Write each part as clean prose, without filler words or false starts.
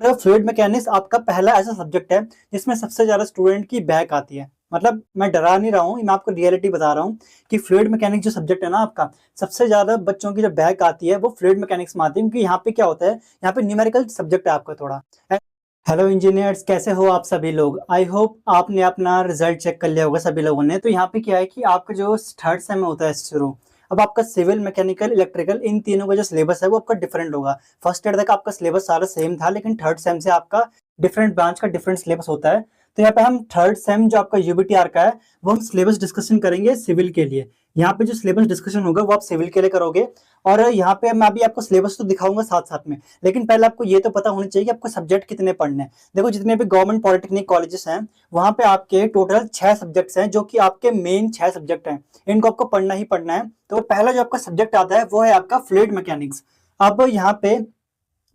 Fluid mechanics आपका पहला ऐसा सब्जेक्ट है जिसमें सबसे ज्यादा स्टूडेंट की बैक आती है। मतलब मैं डरा नहीं रहा हूँ, मैं आपको रियलिटी बता रहा हूँ कि फ्लूइड मैकेनिक्स जो सब्जेक्ट है ना आपका, सबसे ज्यादा बच्चों की जो बैक आती है वो फ्लूइड मैकेनिक्स में आती है, क्योंकि यहाँ पे क्या होता है, यहाँ पे न्यूमेरिकल सब्जेक्ट है आपका थोड़ा। हेलो इंजीनियर्स, कैसे हो आप सभी लोग। आई होप आपने अपना रिजल्ट चेक कर लिया होगा सभी लोगों ने। तो यहाँ पे क्या है कि आपका जो थर्ड सेम होता है शुरू, अब आपका सिविल, मैकेनिकल, इलेक्ट्रिकल, इन तीनों का जो सिलेबस है वो आपका डिफरेंट होगा। फर्स्ट ईयर तक आपका सिलेबस सारा सेम था, लेकिन थर्ड सेम से आपका डिफरेंट ब्रांच का डिफरेंट सिलेबस होता है। तो यहाँ पे हम थर्ड सेम जो आपका यूबीटीआर का है वो हम सिलेबस डिस्कशन करेंगे सिविल के लिए। यहाँ पे जो सिलेबस डिस्कशन होगा वो आप सिविल के लिए करोगे। और यहाँ पे मैं अभी आपको सिलेबस तो दिखाऊंगा साथ साथ में, लेकिन पहले आपको ये तो पता होना चाहिए कि आपको सब्जेक्ट कितने पढ़ने हैं। देखो, जितने भी गवर्नमेंट पॉलिटेक्निक कॉलेजेस हैं वहां पे आपके टोटल 6 सब्जेक्ट्स हैं, जो कि आपके मेन 6 सब्जेक्ट हैं। इनको आपको पढ़ना ही पढ़ना है। तो पहला जो आपका सब्जेक्ट आता है वो है आपका फ्लूइड मैकेनिक्स। अब यहाँ पे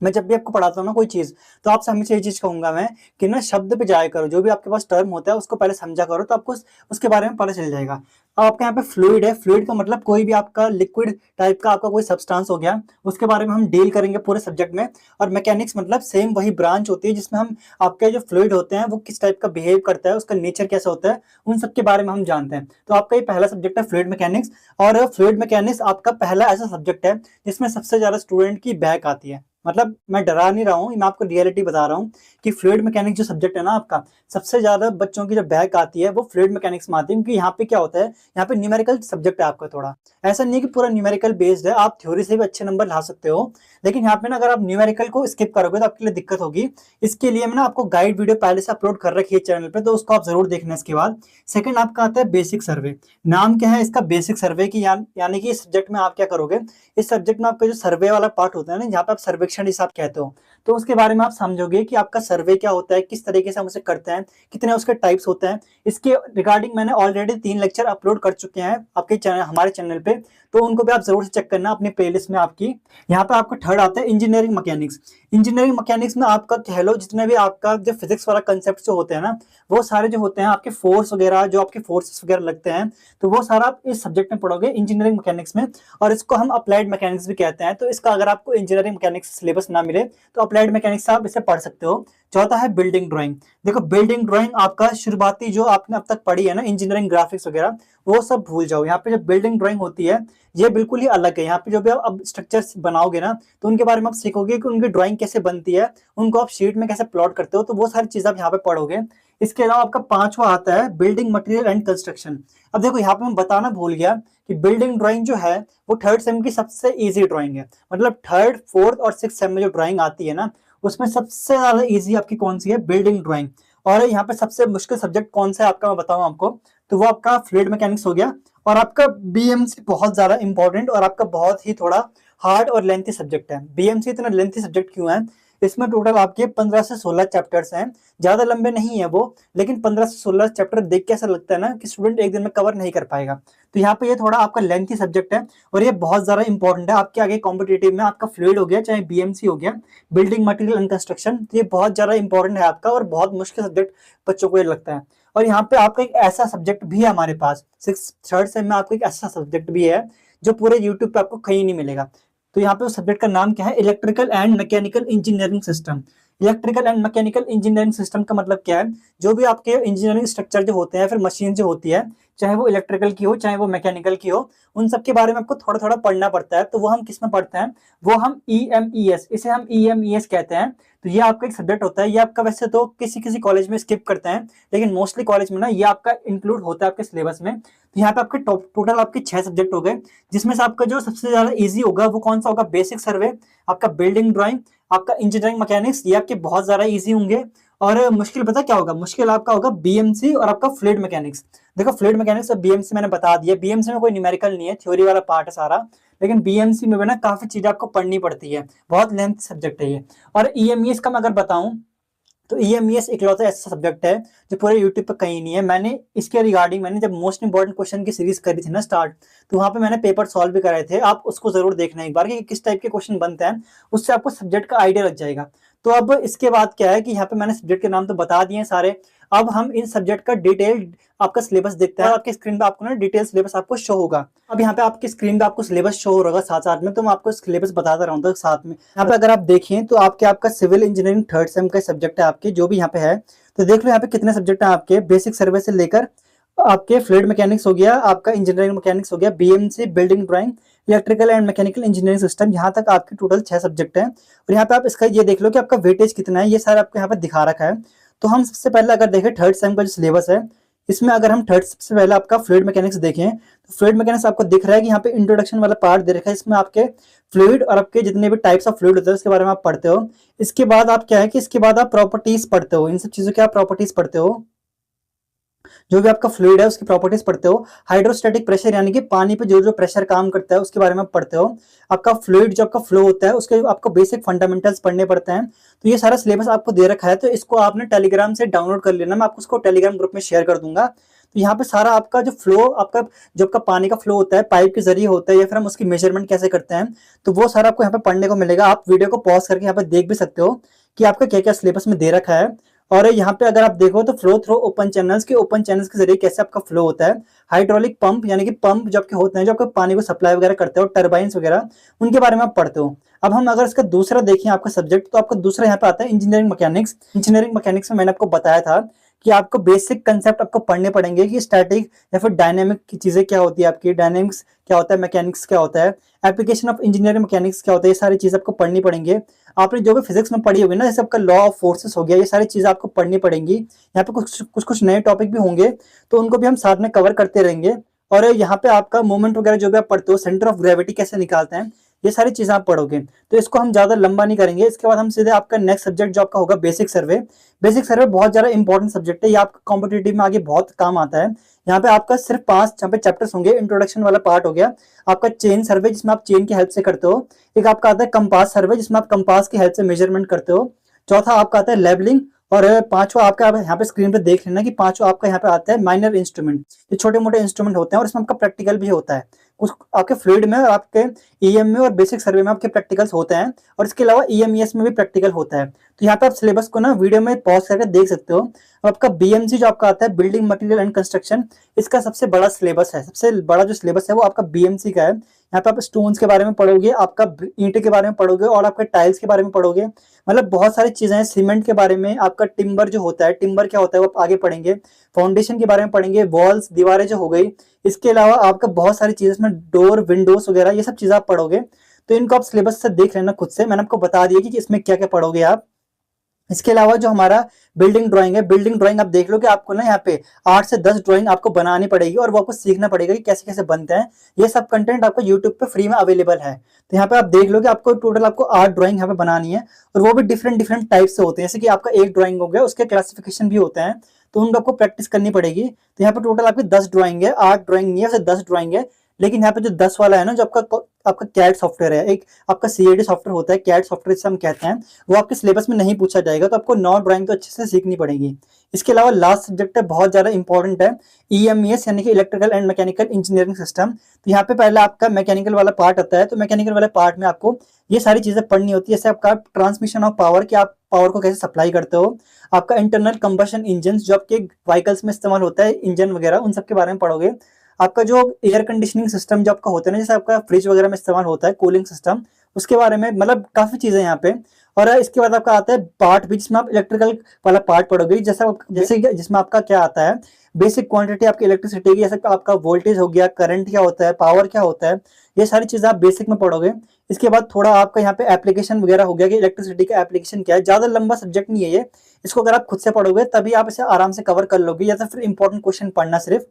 मैं जब भी आपको पढ़ाता हूँ ना कोई चीज, तो आपसे हमेशा ये चीज कहूंगा मैं कि ना शब्द पे जाया करो। जो भी आपके पास टर्म होता है उसको पहले समझा करो, तो आपको उसके बारे में पता चल जाएगा। अब आपके यहाँ पे फ्लूइड है, फ्लूइड का मतलब कोई भी आपका लिक्विड टाइप का आपका कोई सब्सटेंस हो गया, उसके बारे में हम डील करेंगे पूरे सब्जेक्ट में। और मैकेनिक्स मतलब सेम वही ब्रांच होती है जिसमें हम आपके जो फ्लूइड होते हैं वो किस टाइप का बिहेव करता है, उसका नेचर कैसा होता है, उन सब के बारे में हम जानते हैं। तो आपका ये पहला सब्जेक्ट है फ्लूइड मैकेनिक्स। और फ्लूइड मैकेनिक्स आपका पहला ऐसा सब्जेक्ट है जिसमें सबसे ज्यादा स्टूडेंट की बैक आती है। मतलब मैं डरा नहीं रहा हूँ, मैं आपको रियलिटी बता रहा हूँ कि फ्लूइड मैकेनिक्स जो सब्जेक्ट है ना आपका, सबसे ज्यादा बच्चों की जो बैक आती है वो फ्लूइड मैकेनिक्स में आती है, क्योंकि यहाँ पे क्या होता है, यहाँ पे न्यूमेरिकल सब्जेक्ट है आपका थोड़ा। ऐसा नहीं है कि पूरा न्यूमेरिकल बेस्ड है, आप थ्योरी से भी अच्छे नंबर ला सकते हो, लेकिन यहाँ पे ना अगर आप न्यूमेरिकल को स्किप करोगे तो आपके लिए दिक्कत होगी। इसके लिए मैं ना आपको गाइड वीडियो पहले से अपलोड कर रखी है चैनल पे, तो उसको आप जरूर देखना। इसके बाद सेकंड आपका आता है बेसिक सर्वे। नाम क्या है इसका, बेसिक सर्वे की, यानी कि इस सब्जेक्ट में आप क्या करोगे, इस सब्जेक्ट में आपका जो सर्वे वाला पार्ट होता है ना, जहाँ पे आप सर्वेक्षण जिसे आप कहते हो, तो उसके बारे में आप समझोगे कि आपका सर्वे क्या होता है, किस तरीके से हम उसे करते हैं, कितने उसके टाइप्स होते हैं। इसके रिगार्डिंग मैंने ऑलरेडी 3 लेक्चर अपलोड कर चुके हैं आपके चैनल, हमारे चैनल पे, तो उनको भी आप जरूर से चेक करना अपनी प्लेलिस्ट में आपकी। यहाँ पे आपका थर्ड आता है इंजीनियरिंग मैकेनिक्स। इंजीनियरिंग मैकेनिक्स में आपका कह लो जितने भी आपका जो फिजिक्स वाला कंसेप्ट जो होते हैं ना, वो सारे जो होते हैं आपके फोर्स वगैरह, जो आपके फोर्सेस वगैरह लगते हैं, तो वो सारा आप इस सब्जेक्ट में पढ़ोगे इंजीनियरिंग मैकेनिक्स में। और इसको हम अप्लाइड मैकेनिक्स भी कहते हैं। तो इसका अगर आपको इंजीनियरिंग मैकेनिक्स सिलेबस ना मिले तो अप्लाइड मैकेनिक्स आप इसे पढ़ सकते हो। चौथा है बिल्डिंग ड्राइंग। देखो, बिल्डिंग ड्राइंग आपका शुरुआती जो आपने अब तक पढ़ी है ना, इंजीनियरिंग ग्राफिक्स वगैरह, वो सब भूल जाओ। यहाँ पे जो बिल्डिंग ड्राइंग होती है ये बिल्कुल ही अलग है। यहाँ पे जो भी आप अब स्ट्रक्चर्स बनाओगे ना, तो उनके बारे में आप सीखोगे कि उनकी ड्राइंग कैसे बनती है, उनको आप शीट में कैसे प्लॉट करते हो, तो वो सारी चीजें आप यहाँ पे पढ़ोगे। इसके अलावा आपका पांचवा आता है बिल्डिंग मटेरियल एंड कंस्ट्रक्शन। अब देखो, यहाँ पे मैं बताना भूल गया कि बिल्डिंग ड्राइंग जो है वो थर्ड सेम की सबसे इजी ड्राइंग है। मतलब थर्ड, फोर्थ और सिक्स सेम में जो ड्राइंग आती है ना, उसमें सबसे ज्यादा इजी आपकी कौन सी है, बिल्डिंग ड्राइंग। और यहाँ पे सबसे मुश्किल सब्जेक्ट कौन सा है आपका, मैं बताऊं आपको, तो वो आपका फ्लूइड मैकेनिक्स हो गया। और आपका बीएमसी बहुत ज्यादा इंपॉर्टेंट और आपका बहुत ही थोड़ा हार्ड और लेंथी सब्जेक्ट है। बीएमसी इतना लेंथी सब्जेक्ट क्यों है, इसमें टोटल आपके 15 से 16 चैप्टर्स हैं। ज्यादा लंबे नहीं है वो, लेकिन 15 से 16 चैप्टर देख के ऐसा लगता है ना कि स्टूडेंट एक दिन में कवर नहीं कर पाएगा। तो यहाँ पे ये थोड़ा आपका लेंथी सब्जेक्ट है और ये बहुत ज्यादा इंपॉर्टेंट है आपके आगे कॉम्पिटेटिव में। आपका फ्लूइड हो गया चाहे बीएमसी हो गया, बिल्डिंग मटेरियल एंड कंस्ट्रक्शन, तो ये बहुत ज्यादा इंपॉर्टेंट है आपका और बहुत मुश्किल सब्जेक्ट बच्चों को ये लगता है। और यहाँ पे आपका एक ऐसा सब्जेक्ट भी है हमारे पास, सिक्स थर्ड सेम में आपका एक ऐसा सब्जेक्ट भी है जो पूरे यूट्यूब पे आपको कहीं नहीं मिलेगा। तो यहाँ पे उस सब्जेक्ट का नाम क्या है, electrical and mechanical engineering system. Electrical and mechanical engineering system का मतलब क्या है, जो भी आपके इंजीनियरिंग स्ट्रक्चर जो होते हैं, फिर मशीन जो होती है, चाहे वो इलेक्ट्रिकल की हो चाहे वो मैकेनिकल की हो, उन सब के बारे में आपको थोड़ा थोड़ा पढ़ना पड़ता है। तो वो हम किस में पढ़ते हैं, वो हम EMES, इसे हम EMES कहते हैं। तो ये आपका एक सब्जेक्ट होता है। ये आपका वैसे तो किसी किसी कॉलेज में स्किप करते हैं, लेकिन मोस्टली कॉलेज में ना ये आपका इंक्लूड होता है आपके सिलेबस में। तो यहाँ पे आपके टोटल आपके 6 सब्जेक्ट हो गए, जिसमें से आपका जो सबसे ज्यादा इजी होगा वो कौन सा होगा, बेसिक सर्वे, आपका बिल्डिंग ड्राइंग, आपका इंजीनियरिंग मैकेनिक्स, ये आपके बहुत ज्यादा इजी होंगे। और मुश्किल पता क्या होगा, मुश्किल आपका होगा बीएमसी और आपका फ्लूइड मैकेनिक्स। देखो, फ्लूइड मैकेनिक्स और बीएमसी मैंने बता दिया, बीएमसी में कोई न्यूमेरिकल नहीं है, थ्योरी वाला पार्ट है सारा, लेकिन बीएमसी में ना काफी चीजें आपको पढ़नी पड़ती है, बहुत लेंथ सब्जेक्ट है ये। और ईएमईएस का मैं अगर बताऊं, तो ईएमईएस इकलौता ऐसा सब्जेक्ट है जो पूरे यूट्यूब पर कहीं नहीं है। मैंने इसके रिगार्डिंग, मैंने जब मोस्ट इंपॉर्टेंट क्वेश्चन की सीरीज करी थी ना स्टार्ट, तो वहां पे मैंने पेपर सॉल्व भी कराए थे। आप उसको जरूर देखना एक बार कि किस टाइप के क्वेश्चन बनते हैं, उससे आपको सब्जेक्ट का आइडिया लग जाएगा। तो अब इसके बाद क्या है कि यहाँ पे मैंने सब्जेक्ट के नाम तो बता दिए हैं सारे। अब हम इन सब्जेक्ट का डिटेल आपका सिलेबस देखते हैं। आपकी स्क्रीन पे आपको ना डिटेल सिलेबस आपको शो होगा। अब यहाँ पे आपकी स्क्रीन पे आपको सिलेबस शो होगा साथ साथ में, तो मैं आपको सिलेबस बताता रहूंगा साथ में। यहाँ पे अगर आप देखें तो आपका सिविल इंजीनियरिंग थर्ड सेम का सब्जेक्ट है आपके, जो भी यहाँ पे है। तो देख लो यहाँ पे कितने सब्जेक्ट है आपके। बेसिक सर्वे से लेकर आपके फ्लूइड मैकेनिक्स हो गया, आपका इंजीनियरिंग मैकेनिक्स हो गया, BMC building drawing, electrical and mechanical engineering system, यहाँ तक आपके टोटल 6 सब्जेक्ट हैं। और यहाँ पे आप इसका ये देख लो कि आपका वेटेज कितना है, ये सारा आपको यहाँ पे दिखा रखा है। तो हम सबसे पहले अगर देखें थर्ड सेम का जो सिलेबस है, इसमें अगर हम थर्ड सबसे पहले आपका फ्लूइड मैकेनिक्स देखें तो फ्लूइड मैकेनिक्स आपको दिख रहा है कि यहाँ पे इंट्रोडक्शन वाला पार्ट दे रखा है। इसमें आपके फ्लूइड और आपके जितने भी टाइप्स ऑफ फ्लूइड होते हैं उसके बारे में आप पढ़ते हो। इसके बाद आप क्या है कि इसके बाद आप प्रॉपर्टीज पढ़ते हो, इन सब चीजों की आप प्रॉपर्टीज पढ़ते हो। जो भी आपका फ्लूइड है उसकी प्रॉपर्टीज पढ़ते हो। हाइड्रोस्टैटिक प्रेशर यानी कि पानी पे जो जो प्रेशर काम करता है उसके बारे में आप पढ़ते हो। आपका फ्लूइड जो आपका फ्लो होता है उसके आपको बेसिक फंडामेंटल्स पढ़ने पड़ते हैं। तो ये सारा सिलेबस आपको दे रखा है, तो इसको आपने टेलीग्राम से डाउनलोड कर लेना, मैं आपको उसको टेलीग्राम ग्रुप में शेयर कर दूंगा। तो यहाँ पे सारा आपका जो फ्लो, आपका जो आपका पानी का फ्लो होता है पाइप के जरिए होता है या फिर हम उसकी मेजरमेंट कैसे करते हैं, तो वो सारा आपको यहाँ पे पढ़ने को मिलेगा। आप वीडियो को पॉज करके यहाँ पे देख भी सकते हो कि आपका क्या क्या सिलेबस में दे रखा है। और यहाँ पे अगर आप देखो तो फ्लो थ्रू ओपन चैनल्स के जरिए कैसे आपका फ्लो होता है। हाइड्रोलिक पंप यानी कि पंप जो आपके होते हैं जो आपके पानी को सप्लाई वगैरह करते हो, टर्बाइंस वगैरह, उनके बारे में आप पढ़ते हो। अब हम अगर इसका दूसरा देखें आपका सब्जेक्ट, तो आपका दूसरा यहाँ पे आता है इंजीनियरिंग मैकेनिक्स। इंजीनियरिंग मैकेनिक्स में मैंने आपको बताया था कि आपको बेसिक कंसेप्ट आपको पढ़ने पड़ेंगे कि स्टैटिक या फिर डायनेमिक की चीजें क्या होती है, आपकी डायनेमिक्स क्या होता है, मैकेनिक्स क्या होता है, एप्लीकेशन ऑफ इंजीनियरिंग मैकेनिक्स क्या होता है, ये सारी चीजें आपको पढ़नी पड़ेंगे। आपने जो भी फिजिक्स में पढ़ी होगी ना, जैसे आपका लॉ ऑफ फोर्सेस हो गया, ये सारी चीजें आपको पढ़नी पड़ेंगी। यहाँ पे कुछ नए टॉपिक भी होंगे, तो उनको भी हम साथ में कवर करते रहेंगे। और यहाँ पे आपका मोमेंट वगैरह जो भी आप पढ़ते हो, सेंटर ऑफ ग्रेविटी कैसे निकालते हैं, ये सारी चीजें आप पढ़ोगे। तो इसको हम ज्यादा लंबा नहीं करेंगे। इसके बाद हम सीधे आपका नेक्स्ट सब्जेक्ट जो आपका होगा बेसिक सर्वे। बेसिक सर्वे बहुत ज्यादा इंपॉर्टेंट सब्जेक्ट है, ये आपका कॉम्पिटेटिव में आगे बहुत काम आता है। यहाँ पे आपका सिर्फ 5 यहाँ पे चैप्टर्स होंगे। इंट्रोडक्शन वाला पार्ट हो गया आपका चेन सर्वे, जिसमें आप चेन की हेल्प से करते हो। एक आपका आता है कंपास सर्वे, जिसमें आप कंपास की हेल्प से मेजरमेंट करते हो। चौथा आपका आता है लेबलिंग। और पांचवा आपका यहाँ पे स्क्रीन पे देख लेना कि पांचवा आपका यहाँ पे आता है माइनर इंस्ट्रूमेंट। ये छोटे मोटे इंस्ट्रूमेंट होते हैं और इसमें आपका प्रैक्टिकल भी होता है। कुछ आपके फ्लूइड में और आपके ईएम में और बेसिक सर्वे में आपके प्रैक्टिकल्स होते हैं, और इसके अलावा ईएमईएस में भी प्रैक्टिकल होता है। तो यहाँ पे आप सिलेबस को ना वीडियो में पॉज करके देख सकते हो। अब आपका बीएमसी जो आपका आता है बिल्डिंग मटेरियल एंड कंस्ट्रक्शन, इसका सबसे बड़ा सिलेबस है। सबसे बड़ा जो सिलेबस है वो आपका बीएमसी का है। यहाँ पे आप स्टोन्स के बारे में पढ़ोगे, आपका ईंटे के बारे में पढ़ोगे और आपके टाइल्स के बारे में पढ़ोगे। मतलब बहुत सारी चीजें हैं। सीमेंट के बारे में, आपका टिम्बर जो होता है, टिम्बर क्या होता है वो आप आगे पढ़ेंगे। फाउंडेशन के बारे में पढ़ेंगे, वॉल्स दीवारें जो हो गई। इसके अलावा आपका बहुत सारी चीजें इसमें डोर विंडोज वगैरह ये सब चीजें आप पढ़ोगे। तो इनको आप सिलेबस से देख लेना खुद से, मैंने आपको बता दिया कि इसमें क्या क्या पढ़ोगे आप। इसके अलावा जो हमारा बिल्डिंग ड्राइंग है, बिल्डिंग ड्राइंग आप देख लो कि आपको ना यहाँ पे 8 से 10 ड्राइंग आपको बनानी पड़ेगी और वो आपको सीखना पड़ेगा कि कैसे कैसे बनते हैं। ये सब कंटेंट आपको यूट्यूब पे फ्री में अवेलेबल है। तो यहाँ पे आप देख लो कि आपको टोटल आपको 8 ड्राइंग यहाँ पे बनानी है, और वो भी डिफरेंट डिफरेंट टाइप से होते हैं। जैसे कि आपका एक ड्राइंग हो गया, उसके क्लासिफिकेशन भी होते हैं, तो उनको आपको प्रैक्टिस करनी पड़ेगी। तो यहाँ पे टोटल आपकी 10 ड्राइंग है, 8 ड्राइंग नहीं है, 10 ड्राइंग है। लेकिन यहाँ पे जो 10 वाला है ना, जो आपका कैड सॉफ्टवेयर है, एक आपका सीएडी सॉफ्टवेयर होता है, कैड सॉफ्टवेयर जिसे हम कहते हैं, वो आपके सिलेबस में नहीं पूछा जाएगा। तो आपको 9 ड्राइंग तो अच्छे से सीखनी पड़ेगी। इसके अलावा लास्ट सब्जेक्ट है, बहुत ज्यादा इंपॉर्टेंट है, ईएमईएस यानी कि electrical and mechanical engineering system. तो यहाँ पे पहले आपका मैकेनिकल वाला पार्ट आता है। तो मैकेनिकल वाले पार्ट में आपको ये सारी चीजें पढ़नी होती है, जैसे आपका ट्रांसमिशन ऑफ पावर, कि आप पावर को कैसे सप्लाई करते हो। आपका इंटरनल कंबशन इंजन जो आपके व्हीकल्स में इस्तेमाल होता है, इंजन वगैरह, उन सब के बारे में पढ़ोगे। आपका जो एयर कंडीशनिंग सिस्टम जो आपका होता है ना, जैसे आपका फ्रिज वगैरह में इस्तेमाल होता है, कूलिंग सिस्टम, उसके बारे में, मतलब काफी चीजें यहाँ पे। और इसके बाद आपका आता है पार्ट भी, जिसमें आप इलेक्ट्रिकल वाला पार्ट पढ़ोगे, जैसे जिसमें आपका क्या आता है, बेसिक क्वांटिटी आपकी इलेक्ट्रिसिटी की, जैसे आपका वोल्टेज हो गया, करंट क्या होता है, पावर क्या होता है, ये सारी चीजें आप बेसिक में पढ़ोगे। इसके बाद थोड़ा आपका यहाँ पे एप्लीकेशन वगैरह हो गया कि इलेक्ट्रिसिटी का एप्लीकेशन क्या है। ज्यादा लंबा सब्जेक्ट नहीं है ये, इसको अगर आप खुद से पढ़ोगे तभी आप इसे आराम से कवर कर लोगे, या तो फिर इंपॉर्टेंट क्वेश्चन पढ़ना सिर्फ।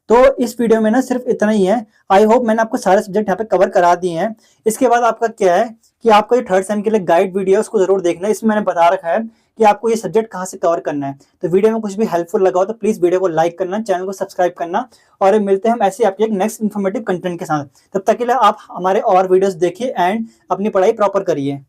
तो इस वीडियो में ना सिर्फ इतना ही है। आई होप मैंने आपको सारे सब्जेक्ट यहाँ पे कवर करा दिए हैं। इसके बाद आपका क्या है कि आपका जो थर्ड सेम के लिए गाइड वीडियो है उसको जरूर देखना। इसमें मैंने बता रखा है कि आपको ये सब्जेक्ट कहाँ से कवर करना है। तो वीडियो में कुछ भी हेल्पफुल लगा हो तो प्लीज वीडियो को लाइक करना, चैनल को सब्सक्राइब करना, और मिलते हैं हम ऐसे आपके एक नेक्स्ट इन्फॉर्मेटिव कंटेंट के साथ। तब तक के लिए आप हमारे और वीडियोस देखिए एंड अपनी पढ़ाई प्रॉपर करिए।